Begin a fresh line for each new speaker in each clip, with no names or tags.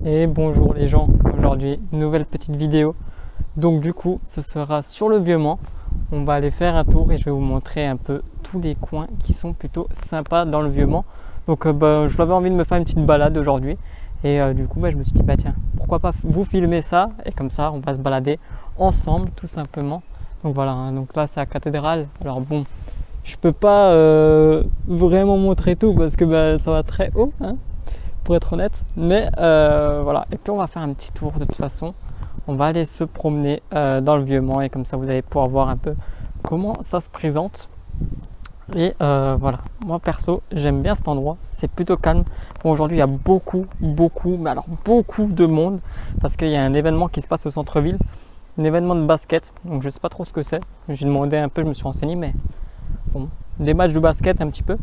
Et bonjour les gens, aujourd'hui nouvelle petite vidéo. Donc du coup ce sera sur le Vieux-Mans. On va aller faire un tour et je vais vous montrer un peu tous les coins qui sont plutôt sympas dans le Vieux-Mans. Donc je l'avais envie de me faire une petite balade aujourd'hui et du coup je me suis dit bah tiens, pourquoi pas vous filmer ça et comme ça on va se balader ensemble tout simplement. Donc voilà, hein, donc là c'est la cathédrale. Alors bon, je peux pas vraiment montrer tout parce que ça va très haut, hein, pour être honnête. Mais voilà, et puis on va faire un petit tour de toute façon. On va aller se promener dans le Vieux-Mans et comme ça vous allez pouvoir voir un peu comment ça se présente. Et voilà, moi perso j'aime bien cet endroit, c'est plutôt calme. Bon, aujourd'hui il y a beaucoup, mais alors beaucoup de monde parce qu'il y a un événement qui se passe au centre-ville, un événement de basket, donc je sais pas trop ce que c'est. J'ai demandé un peu, je me suis renseigné, mais bon, des matchs de basket un petit peu.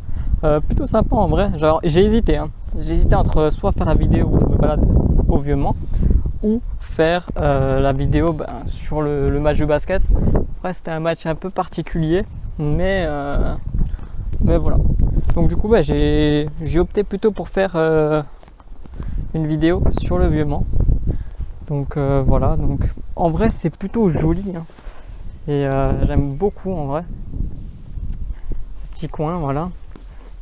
Plutôt sympa en vrai. Genre, j'ai hésité, hein. J'ai hésité entre soit faire la vidéo où je me balade au Vieux-Mans ou faire la vidéo sur le match de basket. Après, c'était un match un peu particulier, mais voilà. Donc, du coup, j'ai opté plutôt pour faire une vidéo sur le Vieux-Mans. Donc, voilà. Donc, en vrai, c'est plutôt joli, hein. Et j'aime beaucoup en vrai ce petit coin, voilà.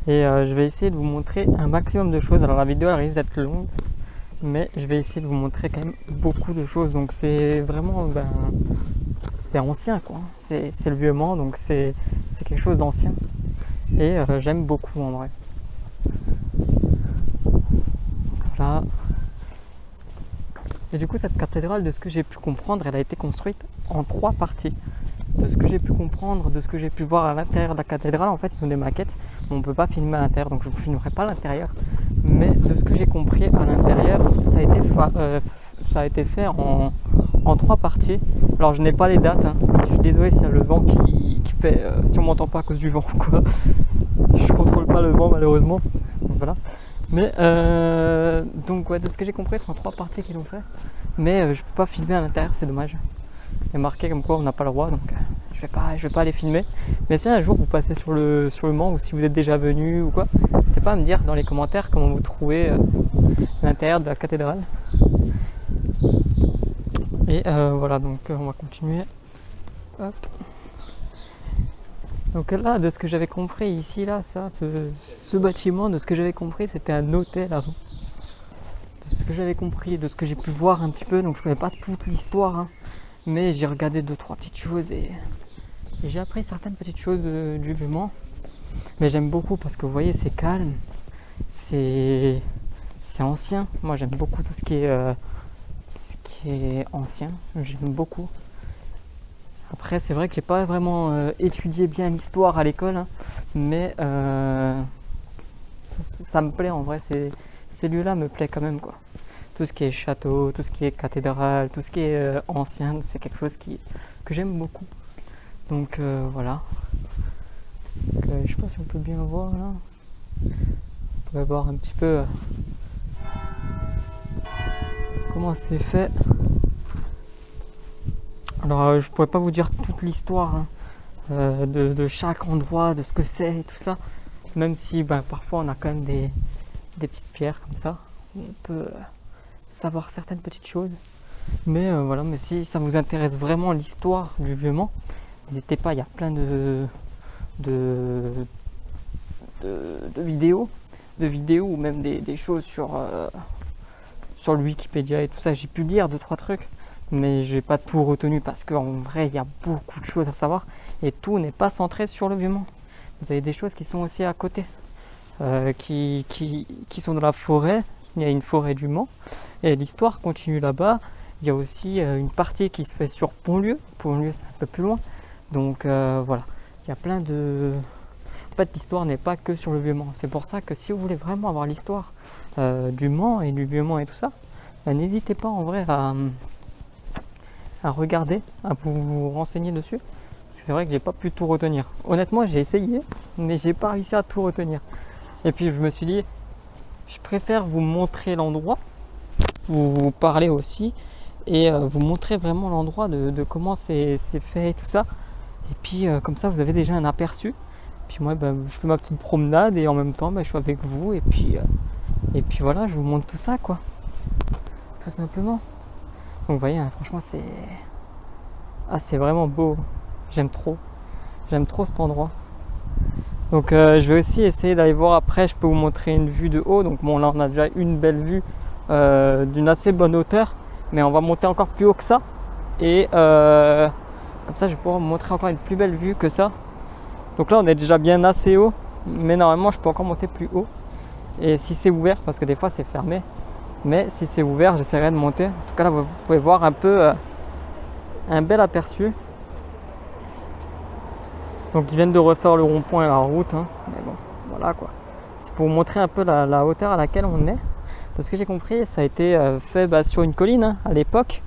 Et je vais essayer de vous montrer un maximum de choses. Alors la vidéo elle risque d'être longue, mais je vais essayer de vous montrer quand même beaucoup de choses. Donc c'est vraiment, c'est ancien quoi. C'est le Vieux-Mans, donc c'est quelque chose d'ancien. Et j'aime beaucoup en vrai. Voilà. Et du coup cette cathédrale, de ce que j'ai pu comprendre, elle a été construite en 3 parties. De ce que j'ai pu comprendre, de ce que j'ai pu voir à l'intérieur de la cathédrale, en fait, ce sont des maquettes. On ne peut pas filmer à l'intérieur, donc je ne vous filmerai pas à l'intérieur. Mais de ce que j'ai compris à l'intérieur, ça a été fait en 3 parties. Alors, je n'ai pas les dates. Hein. Je suis désolé s'il y a le vent qui fait. Si on m'entend pas à cause du vent ou quoi. Je contrôle pas le vent, malheureusement. Donc, voilà. Mais donc, ouais, de ce que j'ai compris, c'est en 3 parties qu'ils l'ont fait. Mais je ne peux pas filmer à l'intérieur, c'est dommage. Il est marqué comme quoi on n'a pas le droit, donc je vais pas aller filmer. Mais si un jour vous passez sur le Mans ou si vous êtes déjà venu ou quoi, n'hésitez pas à me dire dans les commentaires comment vous trouvez l'intérieur de la cathédrale. Et voilà, donc on va continuer. Hop. Donc là, de ce que j'avais compris ici, là, ce bâtiment, de ce que j'avais compris, c'était un hôtel avant. De ce que j'avais compris, de ce que j'ai pu voir un petit peu, donc je connais pas toute l'histoire, hein. Mais j'ai regardé 2-3 petites choses et j'ai appris certaines petites choses du Vieux-Mans. Mais j'aime beaucoup parce que vous voyez, c'est calme, c'est ancien. Moi j'aime beaucoup tout ce qui est ancien, j'aime beaucoup. Après c'est vrai que j'ai pas vraiment étudié bien l'histoire à l'école, hein, mais ça me plaît en vrai, ces lieux-là me plaisent quand même quoi. Tout ce qui est château, tout ce qui est cathédrale, tout ce qui est ancien, c'est quelque chose que j'aime beaucoup. Donc voilà. Donc, je sais pas si on peut bien voir là. On peut voir un petit peu comment c'est fait. Alors je pourrais pas vous dire toute l'histoire, hein, de chaque endroit, de ce que c'est et tout ça. Même si parfois on a quand même des petites pierres comme ça. On peut savoir certaines petites choses. Mais voilà, mais si ça vous intéresse vraiment l'histoire du Vieux-Mans, n'hésitez pas, il y a plein de vidéos ou même des choses sur le Wikipédia et tout ça. J'ai pu lire 2-3 trucs, mais j'ai pas tout retenu parce qu'en vrai il y a beaucoup de choses à savoir et tout n'est pas centré sur le Vieux-Mans. Vous avez des choses qui sont aussi à côté, qui sont dans la forêt. Il y a une forêt du Mans et l'histoire continue là-bas. Il y a aussi une partie qui se fait sur Pontlieu. Pontlieu, c'est un peu plus loin. Donc voilà, il y a plein de... En fait, l'histoire n'est pas que sur le Vieux-Mans. C'est pour ça que si vous voulez vraiment avoir l'histoire du Mans et du Vieux-Mans et tout ça, n'hésitez pas en vrai à regarder, à vous renseigner dessus. C'est vrai que j'ai pas pu tout retenir. Honnêtement, j'ai essayé, mais j'ai pas réussi à tout retenir. Et puis je me suis dit, je préfère vous montrer l'endroit, vous parler aussi, et vous montrer vraiment l'endroit de comment c'est fait et tout ça. Et puis comme ça, vous avez déjà un aperçu. Puis moi, je fais ma petite promenade et en même temps, je suis avec vous. Et puis voilà, je vous montre tout ça, quoi. tout simplement. Donc vous voyez, hein, franchement c'est vraiment beau. J'aime trop cet endroit. Donc je vais aussi essayer d'aller voir après. Je peux vous montrer une vue de haut. Donc bon, là on a déjà une belle vue d'une assez bonne hauteur, mais on va monter encore plus haut que ça, et comme ça je vais pouvoir vous montrer encore une plus belle vue que ça. Donc là on est déjà bien assez haut, mais normalement je peux encore monter plus haut, et si c'est ouvert, parce que des fois c'est fermé, mais si c'est ouvert j'essaierai de monter. En tout cas là vous pouvez voir un peu un bel aperçu. Donc ils viennent de refaire le rond-point et la route, hein. Mais bon, voilà quoi. C'est pour vous montrer un peu la hauteur à laquelle on est. De ce que j'ai compris, ça a été fait sur une colline, hein, à l'époque.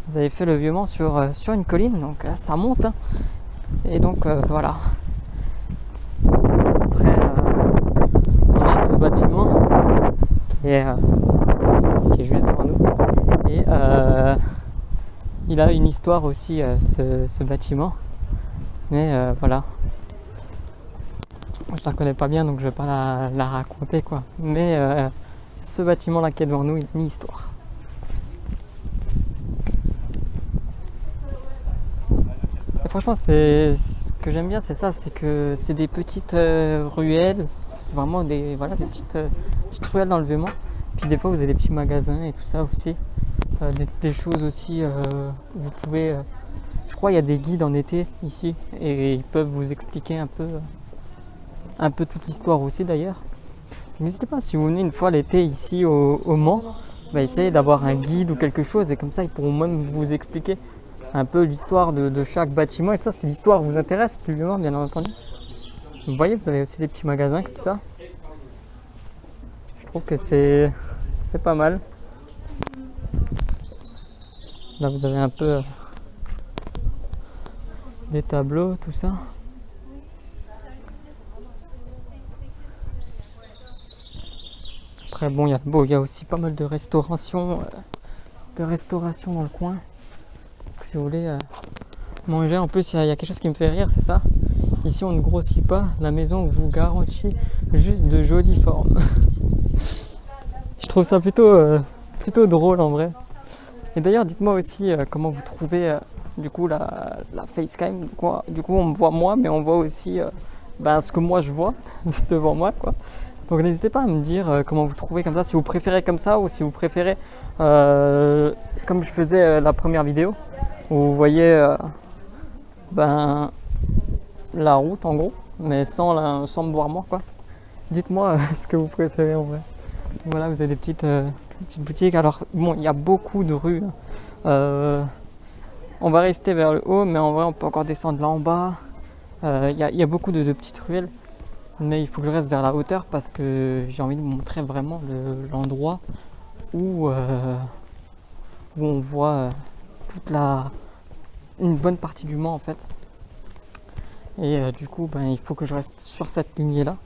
Ils avaient fait le Vieux-Mans sur une colline, donc ça monte, hein. Et donc voilà. Après, on a ce bâtiment qui est juste devant nous. Et il a une histoire aussi, ce bâtiment. Mais voilà, je la connais pas bien, donc je vais pas la raconter quoi. Mais ce bâtiment là qui est devant nous, il a une histoire. Et franchement, ce que j'aime bien, c'est ça, c'est que c'est des petites ruelles. C'est vraiment des petites ruelles dans le Vieux-Mans. Puis des fois, vous avez des petits magasins et tout ça aussi. Des choses aussi où vous pouvez. Je crois qu'il y a des guides en été ici et ils peuvent vous expliquer un peu toute l'histoire aussi d'ailleurs. N'hésitez pas, si vous venez une fois l'été ici au Mans, essayez d'avoir un guide ou quelque chose, et comme ça ils pourront même vous expliquer un peu l'histoire de chaque bâtiment et tout ça, si l'histoire vous intéresse du Mans bien entendu. Vous voyez, vous avez aussi des petits magasins comme ça. Je trouve que c'est pas mal. Là vous avez un peu des tableaux, tout ça. Après bon, il y a aussi pas mal de restauration dans le coin. Donc, si vous voulez manger, en plus il y a quelque chose qui me fait rire, c'est ça. Ici on ne grossit pas, la maison vous garantit juste de jolies formes. Je trouve ça plutôt drôle en vrai. Et d'ailleurs dites-moi aussi comment vous trouvez du coup la facecam. Du coup on me voit moi, mais on voit aussi ce que moi je vois devant moi quoi. Donc n'hésitez pas à me dire comment vous trouvez comme ça, si vous préférez comme ça ou si vous préférez comme je faisais la première vidéo où vous voyez la route en gros, mais sans me voir moi quoi. Dites-moi ce que vous préférez en vrai. Voilà, vous avez des petites boutiques. Alors bon, il y a beaucoup de rues. On va rester vers le haut, mais en vrai on peut encore descendre là en bas. Il y a beaucoup de petites ruelles, mais il faut que je reste vers la hauteur parce que j'ai envie de vous montrer vraiment l'endroit où on voit une bonne partie du Mans en fait. Et du coup il faut que je reste sur cette lignée là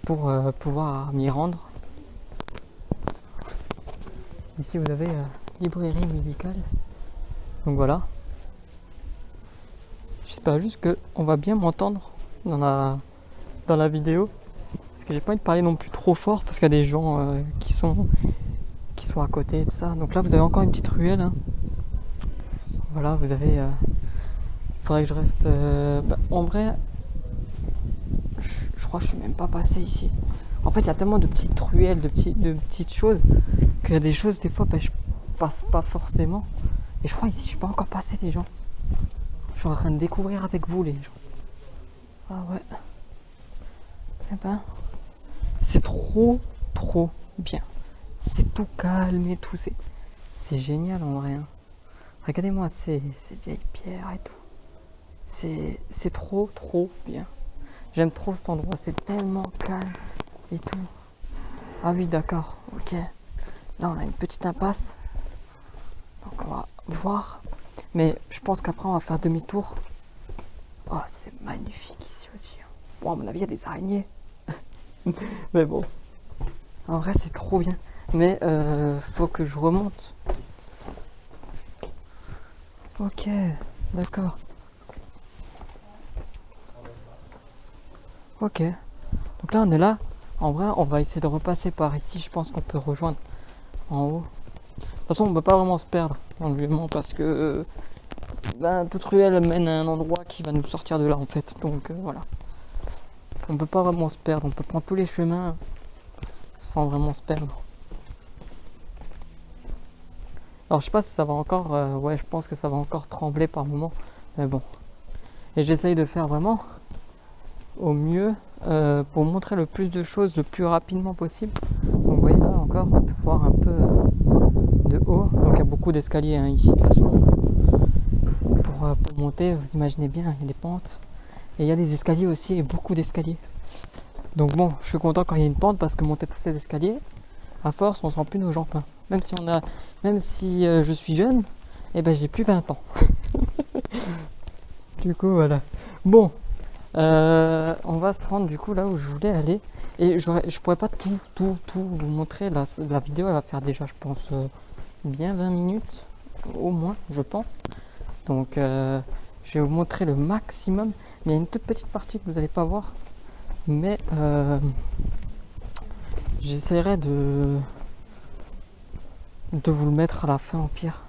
pour pouvoir m'y rendre. Ici vous avez librairie musicale. Donc voilà. J'espère juste qu'on va bien m'entendre dans la vidéo. Parce que j'ai pas envie de parler non plus trop fort parce qu'il y a des gens qui sont à côté et tout ça. Donc là vous avez encore une petite ruelle. Hein. Voilà, vous avez. Il faudrait que je reste. En vrai, je crois que je suis même pas passé ici. En fait, il y a tellement de petites ruelles, de petites choses, qu'il y a des choses, des fois, je passe pas forcément. Et je crois ici, je suis pas encore passé, les gens. Je suis en train de découvrir avec vous, les gens. Ah ouais. Eh ben, c'est trop bien. C'est tout calme et tout. C'est génial en vrai. Hein. Regardez-moi ces vieilles pierres et tout. C'est trop bien. J'aime trop cet endroit. C'est tellement calme et tout. Ah oui, d'accord. Ok. Là, on a une petite impasse. Donc, on va voir. Mais je pense qu'après, on va faire demi-tour. Oh, c'est magnifique ici aussi. Bon, à mon avis, il y a des araignées. Mais bon. En vrai, c'est trop bien. Mais faut que je remonte. Ok, d'accord. Ok. Donc là, on est là. En vrai, on va essayer de repasser par ici. Je pense qu'on peut rejoindre en haut. toute façon, on peut pas vraiment se perdre dans le Vieux-Mont parce que toute ruelle mène à un endroit qui va nous sortir de là en fait. Donc voilà. On peut pas vraiment se perdre, on peut prendre tous les chemins sans vraiment se perdre. Alors je sais pas si ça va encore, ouais je pense que ça va encore trembler par moment, mais bon. Et j'essaye de faire vraiment au mieux pour montrer le plus de choses le plus rapidement possible. Donc vous voyez là encore, on peut voir un peu de haut. Donc il y a beaucoup d'escaliers hein, ici de toute façon. Pour monter, vous imaginez bien, il y a des pentes. Et il y a des escaliers aussi, et beaucoup d'escaliers. Donc bon, je suis content quand il y a une pente parce que monter tous ces escaliers, à force on sent plus nos jambes. Hein. Même si je suis jeune, eh ben j'ai plus 20 ans. Du coup voilà. Bon, on va se rendre du coup là où je voulais aller. Et je pourrais pas tout vous montrer. La vidéo elle va faire déjà je pense bien 20 minutes au moins je pense. Donc je vais vous montrer le maximum. Mais il y a une toute petite partie que vous n'allez pas voir. Mais j'essaierai de vous le mettre à la fin au pire.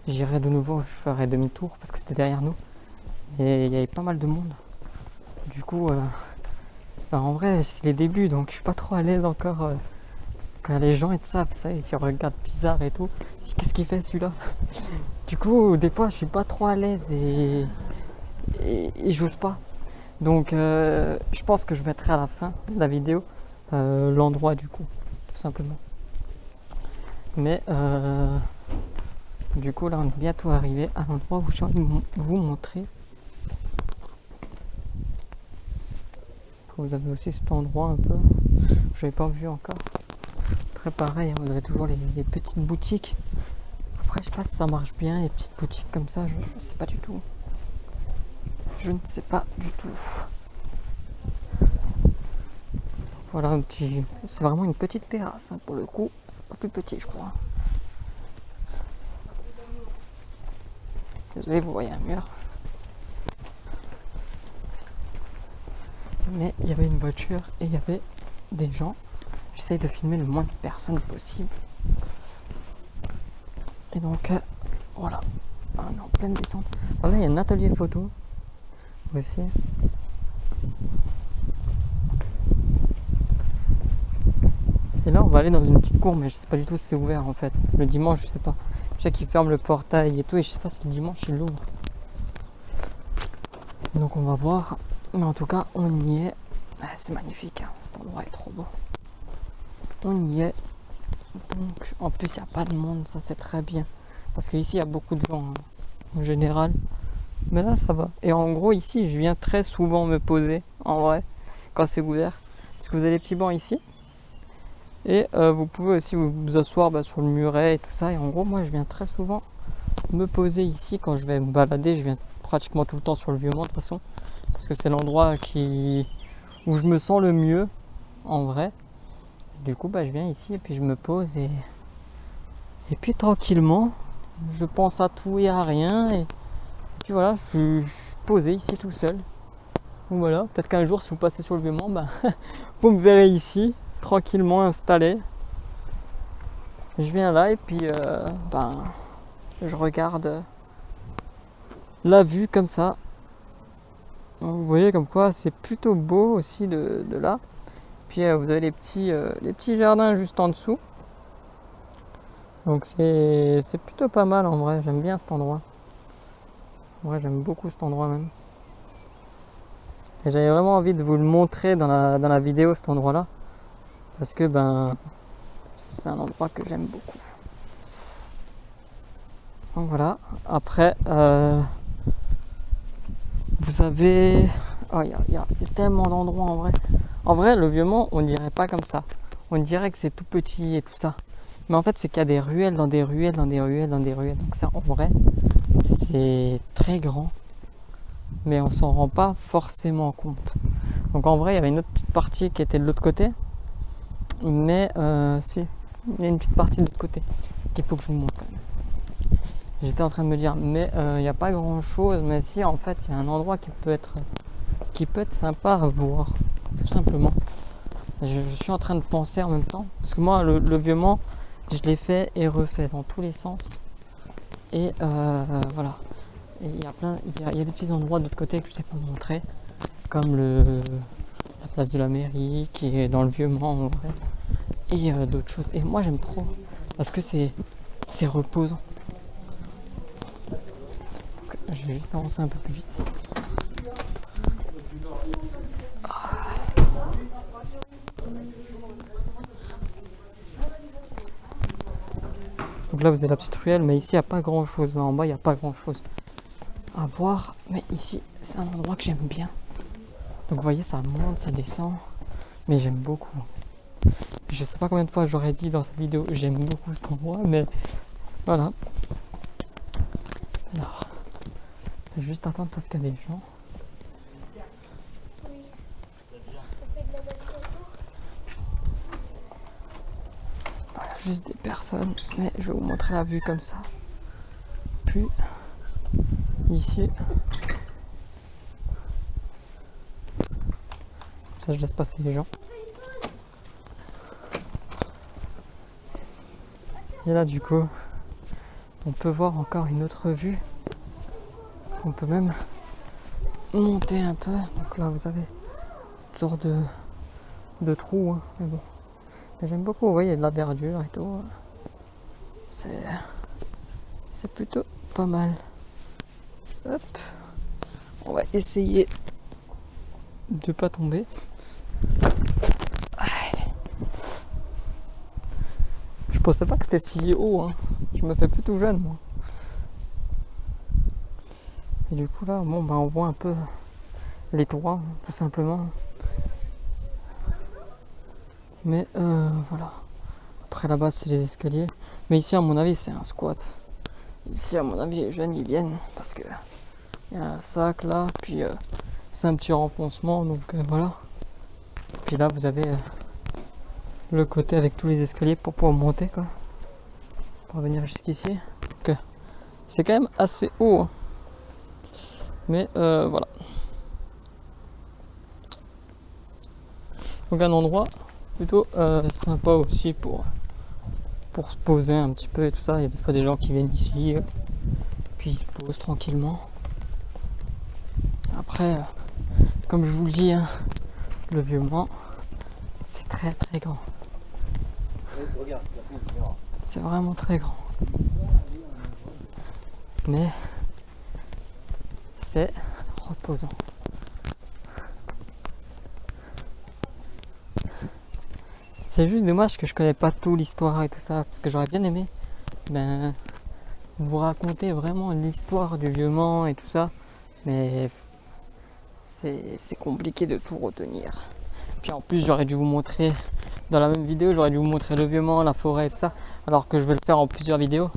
J'irai de nouveau, je ferai demi-tour parce que c'était derrière nous. Et il y avait pas mal de monde. Du coup, en vrai, c'est les débuts, donc je suis pas trop à l'aise encore. Quand les gens et tout ça, vous savez, qui regardent bizarre et tout. Qu'est-ce qu'il fait celui-là? Du coup, des fois, je suis pas trop à l'aise et j'ose pas. Donc, je pense que je mettrai à la fin de la vidéo l'endroit du coup, tout simplement. Mais du coup, là, on est bientôt arrivé à l'endroit où j'ai envie de vous montrer. Vous avez aussi cet endroit un peu, je n'avais pas vu encore. Après pareil, vous avez toujours les petites boutiques. Après je sais pas si ça marche bien, les petites boutiques comme ça, je sais pas du tout. Je ne sais pas du tout. Voilà c'est vraiment une petite terrasse hein, pour le coup, pas plus petit je crois. Désolé, vous voyez un mur. Mais il y avait une voiture et il y avait des gens. J'essaye de filmer le moins de personnes possible. Et donc, voilà. On est en pleine descente. Voilà, il y a un atelier photo aussi. Et là, on va aller dans une petite cour, mais je sais pas du tout si c'est ouvert en fait. Le dimanche, je sais pas. Je sais qu'ils ferment le portail et tout, et je sais pas si le dimanche ils l'ouvrent. Donc, on va voir. Mais en tout cas, on y est. Ah, c'est magnifique, hein. Cet endroit est trop beau. On y est. Donc, en plus, il n'y a pas de monde, ça c'est très bien. Parce qu'ici, il y a beaucoup de gens hein, en général. Mais là, ça va. Et en gros, ici, je viens très souvent me poser, en vrai, quand c'est ouvert. Parce que vous avez des petits bancs ici. Et vous pouvez aussi vous asseoir sur le muret et tout ça. Et en gros, moi, je viens très souvent me poser ici quand je vais me balader. Je viens pratiquement tout le temps sur le Vieux-Mont de toute façon. Parce que c'est l'endroit où je me sens le mieux, en vrai. Du coup, je viens ici et puis je me pose et puis tranquillement, je pense à tout et à rien et puis voilà, je suis posé ici tout seul. Donc voilà, peut-être qu'un jour, si vous passez sur le Vieux-Mont, vous me verrez ici, tranquillement installé. Je viens là et puis je regarde la vue comme ça. Donc, vous voyez comme quoi c'est plutôt beau aussi de là. Puis vous avez les petits jardins juste en dessous. Donc c'est plutôt pas mal en vrai, j'aime bien cet endroit. En vrai, j'aime beaucoup cet endroit même. Et j'avais vraiment envie de vous le montrer dans la vidéo, cet endroit-là. Parce que c'est un endroit que j'aime beaucoup. Donc voilà, après vous avez... Oh, il y a tellement d'endroits en vrai. En vrai, le Vieux-Mont, on dirait pas comme ça. On dirait que c'est tout petit et tout ça. Mais en fait, c'est qu'il y a des ruelles dans des ruelles, dans des ruelles, dans des ruelles. Donc ça, en vrai, c'est très grand. Mais on s'en rend pas forcément compte. Donc en vrai, il y avait une autre petite partie qui était de l'autre côté. Mais si, il y a une petite partie de l'autre côté qu'il faut que je vous montre quand même. J'étais en train de me dire, mais il n'y a pas grand chose. Mais si, en fait, il y a un endroit qui peut être sympa à voir. Tout simplement. Je suis en train de penser en même temps. Parce que moi, le Vieux-Mont, je l'ai fait et refait dans tous les sens. Et voilà. Et il y a il y a des petits endroits de l'autre côté que je ne sais pas vous montrer, comme la place de la mairie qui est dans le Vieux-Mans en vrai, et d'autres choses. Et moi j'aime trop parce que c'est reposant. Donc, je vais juste avancer un peu plus vite. Donc là vous avez la petite ruelle, mais ici il n'y a pas grand chose. Là en bas il n'y a pas grand chose à voir, mais ici c'est un endroit que j'aime bien. Donc vous voyez, ça monte, ça descend, mais j'aime beaucoup. Je sais pas combien de fois j'aurais dit dans cette vidéo j'aime beaucoup cet endroit, mais voilà. Alors, je vais juste attendre parce qu'il y a des gens. Voilà, juste des personnes, mais je vais vous montrer la vue comme ça. Puis ici, ça je laisse passer les gens. Et là du coup, on peut voir encore une autre vue. On peut même monter un peu. Donc là vous avez une sorte de trou, hein. Mais bon, j'aime beaucoup. Vous voyez, il y a de la verdure et tout. C'est plutôt pas mal. Hop, on va essayer de pas tomber. Je pensais pas que c'était si haut, hein. Je me fais plus tout jeune moi. Et du coup là, bon bah on voit un peu les toits, tout simplement. Mais voilà. Après là-bas c'est les escaliers. Mais ici à mon avis c'est un squat. Ici à mon avis les jeunes ils viennent parce que il y a un sac là, puis c'est un petit renfoncement, donc voilà. Puis là vous avez le côté avec tous les escaliers pour pouvoir monter quoi. Pour venir jusqu'ici. Donc c'est quand même assez haut. Hein. Mais voilà. Donc un endroit plutôt sympa aussi pour se poser un petit peu et tout ça. Il y a des fois des gens qui viennent ici, puis ils se posent tranquillement. Après, comme je vous le dis, hein, le Vieux-Mans, c'est très très grand. C'est vraiment très grand. Mais c'est reposant. C'est juste dommage que je connais pas tout l'histoire et tout ça, parce que j'aurais bien aimé vous raconter vraiment l'histoire du Vieux-Mans et tout ça, mais c'est compliqué de tout retenir. Puis en plus j'aurais dû vous montrer, dans la même vidéo j'aurais dû vous montrer le Vieux-Mans, la forêt et tout ça, alors que je vais le faire en plusieurs vidéos.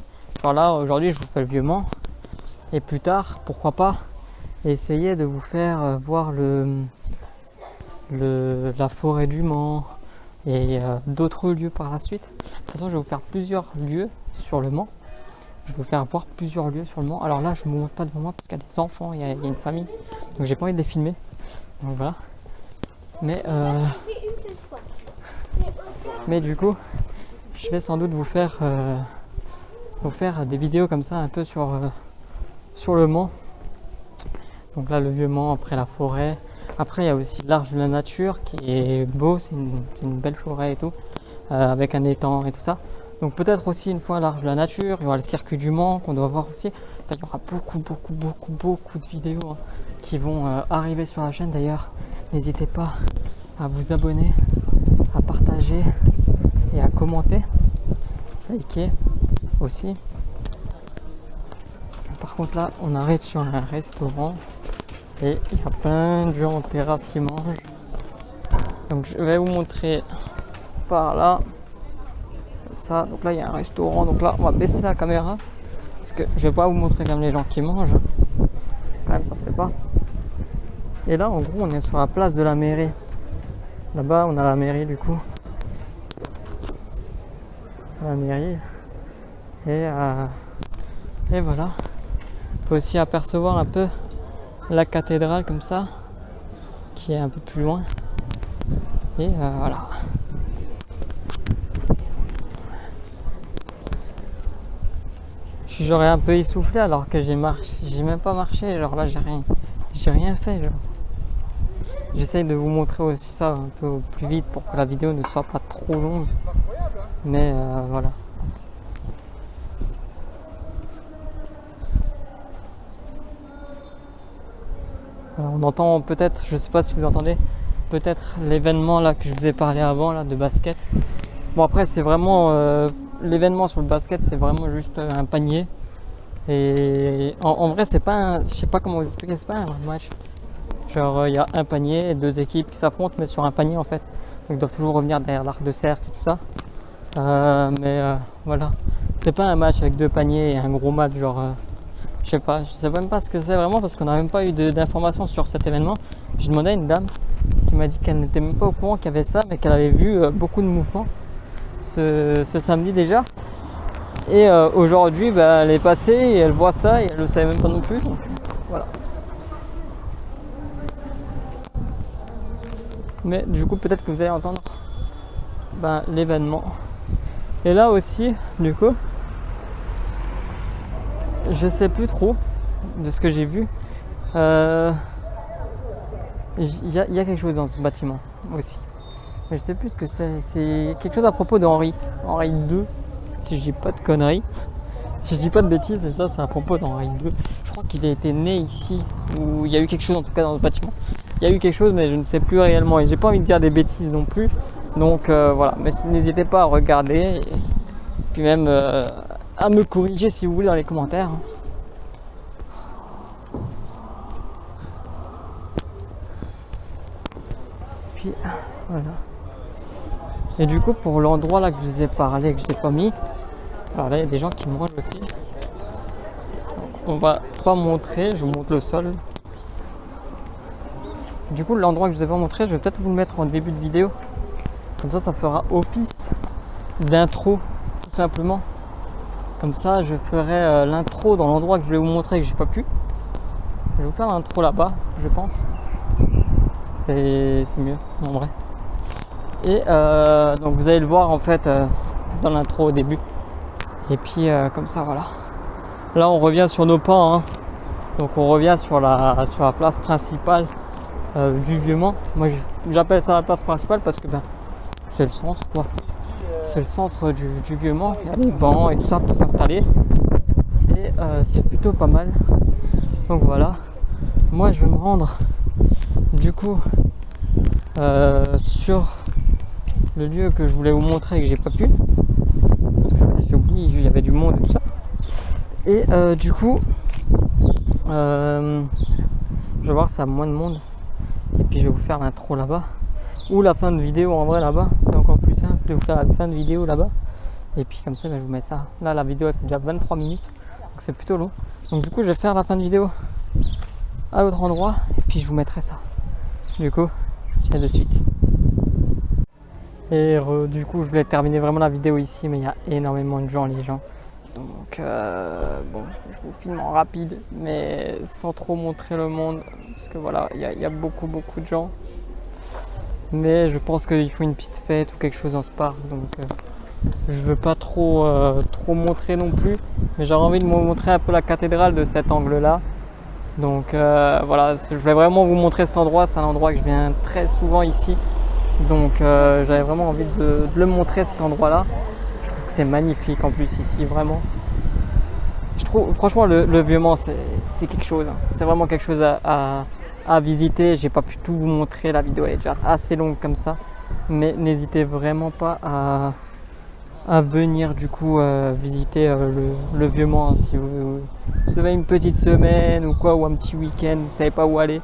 Genre là aujourd'hui je vous fais le Vieux-Mans, et plus tard pourquoi pas essayer de vous faire voir la forêt du Mans et d'autres lieux par la suite. De toute façon je vais vous faire plusieurs lieux sur le Mans. Je vais vous faire voir plusieurs lieux sur le Mans. Alors là je ne vous montre pas devant moi parce qu'il y a des enfants, il y a une famille, donc j'ai pas envie de les filmer. Donc voilà. Mais du coup je vais sans doute vous faire des vidéos comme ça un peu sur le Mans. Donc là le Vieux-Mans, après la forêt. Après il y a aussi l'Arche de la Nature qui est beau, c'est une belle forêt et tout, avec un étang et tout ça. Donc peut-être aussi une fois l'Arche de la Nature, il y aura le circuit du Mans qu'on doit voir aussi. Enfin, il y aura beaucoup de vidéos hein, qui vont arriver sur la chaîne. D'ailleurs, n'hésitez pas à vous abonner, à partager et à commenter, liker aussi. Par contre là, on arrive sur un restaurant et il y a plein de gens en terrasse qui mangent. Donc je vais vous montrer par là. Ça, donc là il y a un restaurant, donc là on va baisser la caméra parce que je vais pas vous montrer comme les gens qui mangent, quand même ça se fait pas. Et là en gros on est sur la place de la mairie, là-bas on a la mairie du coup, la mairie, et voilà, on peut aussi apercevoir un peu la cathédrale comme ça qui est un peu plus loin, et voilà. j'aurais un peu essoufflé alors que j'ai même pas marché, genre là j'ai rien fait, genre. J'essaye de vous montrer aussi ça un peu plus vite pour que la vidéo ne soit pas trop longue, mais voilà. Alors, on entend peut-être, je sais pas si vous entendez, peut-être l'événement là que je vous ai parlé avant là de basket. Bon après c'est vraiment l'événement sur le basket, c'est vraiment juste un panier. Et en vrai c'est pas je sais pas comment vous expliquer, c'est pas un vrai match. Genre il y a un panier et deux équipes qui s'affrontent mais sur un panier en fait. Donc ils doivent toujours revenir derrière l'arc de cercle et tout ça. Voilà. C'est pas un match avec deux paniers et un gros match genre je sais même pas ce que c'est vraiment parce qu'on n'a même pas eu d'informations sur cet événement. J'ai demandé à une dame qui m'a dit qu'elle n'était même pas au courant qu'il y avait ça, mais qu'elle avait vu beaucoup de mouvements ce samedi déjà. Et aujourd'hui, bah, elle est passée et elle voit ça et elle ne le savait même pas non plus. Donc voilà. Mais du coup, peut-être que vous allez entendre l'événement. Et là aussi, du coup, je sais plus trop de ce que j'ai vu. Il y a quelque chose dans ce bâtiment aussi. Mais je sais plus ce que c'est. C'est quelque chose à propos d'Henri. Henri II, si je dis pas de conneries. Si je dis pas de bêtises, et ça c'est à propos d'Henri II. Je crois qu'il a été né ici, ou il y a eu quelque chose en tout cas dans ce bâtiment. Il y a eu quelque chose mais je ne sais plus réellement et j'ai pas envie de dire des bêtises non plus. Donc voilà, mais n'hésitez pas à regarder et puis même à me corriger si vous voulez dans les commentaires. Puis voilà. Et du coup pour l'endroit là que je vous ai parlé, que je n'ai pas mis, alors là il y a des gens qui mangent aussi. Donc, on va pas montrer, je vous montre le sol. Du coup l'endroit que je vous ai pas montré, je vais peut-être vous le mettre en début de vidéo. Comme ça fera office d'intro tout simplement. Comme ça je ferai l'intro dans l'endroit que je voulais vous montrer et que j'ai pas pu. Je vais vous faire l'intro là-bas, je pense. C'est mieux en vrai. Et donc vous allez le voir en fait dans l'intro au début. Et puis comme ça voilà. Là on revient sur nos pas. Hein. Donc on revient sur la place principale du Vieux-Mans. Moi j'appelle ça la place principale parce que c'est le centre quoi. C'est le centre du Vieux-Mans. Il y a les bancs et tout ça pour s'installer. Et c'est plutôt pas mal. Donc voilà. Moi je vais me rendre du coup sur le lieu que je voulais vous montrer et que j'ai pas pu. Parce que j'ai oublié, il y avait du monde et tout ça. Et du coup je vais voir si y a moins de monde. Et puis je vais vous faire l'intro là-bas. Ou la fin de vidéo en vrai là-bas. C'est encore plus simple de vous faire la fin de vidéo là-bas. Et puis comme ça je vous mets ça. Là la vidéo elle fait déjà 23 minutes. Donc c'est plutôt long. Donc du coup je vais faire la fin de vidéo à l'autre endroit. Et puis je vous mettrai ça. Du coup, je vous dis à de suite. Et du coup je voulais terminer vraiment la vidéo ici. Mais il y a énormément de gens les gens. Donc bon, je vous filme en rapide, mais sans trop montrer le monde, parce que voilà, il y a beaucoup de gens. Mais je pense qu'il faut une petite fête ou quelque chose dans ce parc, donc je veux pas trop montrer non plus. Mais j'aurais envie de vous montrer un peu la cathédrale de cet angle-là. Donc voilà, je voulais vraiment vous montrer cet endroit. C'est un endroit que je viens très souvent ici, donc j'avais vraiment envie de le montrer cet endroit-là. Je trouve que c'est magnifique en plus ici, vraiment. Je trouve franchement le Vieux-Mans c'est quelque chose. Hein. C'est vraiment quelque chose à visiter. J'ai pas pu tout vous montrer, la vidéo est déjà assez longue comme ça. Mais n'hésitez vraiment pas à venir du coup visiter le Vieux-Mans. Si vous avez une petite semaine ou quoi, ou un petit week-end, vous savez pas où aller,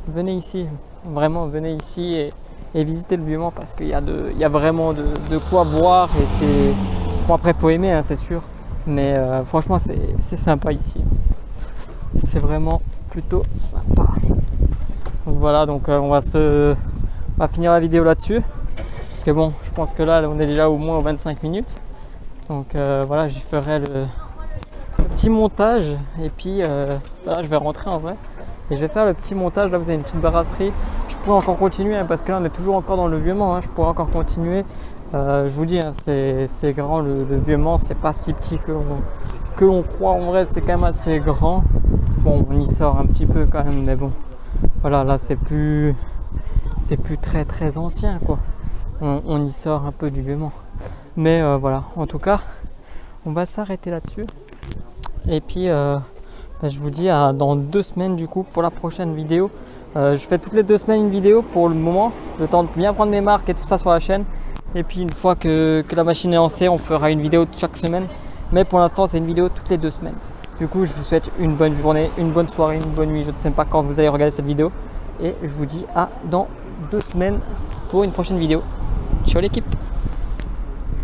venez ici. Vraiment venez ici et visiter le Vieux-Mans parce qu'il y a vraiment de quoi voir et c'est bon, après faut aimer hein, c'est sûr, mais franchement c'est sympa ici, c'est vraiment plutôt sympa. Donc voilà, donc on va finir la vidéo là-dessus parce que bon, je pense que là on est déjà au moins aux 25 minutes, donc voilà, j'y ferai le petit montage et puis voilà, je vais rentrer en vrai. Et je vais faire le petit montage, là vous avez une petite brasserie. Je pourrais encore continuer hein, parce que là on est toujours encore dans le Vieux-Mans, hein. Je pourrais encore continuer. Je vous dis, hein, c'est grand le Vieux-Mans, c'est pas si petit que l'on croit. En vrai, c'est quand même assez grand. Bon, on y sort un petit peu quand même, mais bon, voilà, là c'est plus très très ancien quoi. On y sort un peu du Vieux-Mans. Mais voilà, en tout cas, on va s'arrêter là-dessus. Et puis, je vous dis à dans 2 semaines du coup pour la prochaine vidéo. Je fais toutes les 2 semaines une vidéo pour le moment, le temps de bien prendre mes marques et tout ça sur la chaîne. Et puis une fois que la machine est lancée, on fera une vidéo chaque semaine. Mais pour l'instant, c'est une vidéo toutes les 2 semaines. Du coup, je vous souhaite une bonne journée, une bonne soirée, une bonne nuit. Je ne sais pas quand vous allez regarder cette vidéo. Et je vous dis à dans 2 semaines pour une prochaine vidéo. Ciao l'équipe!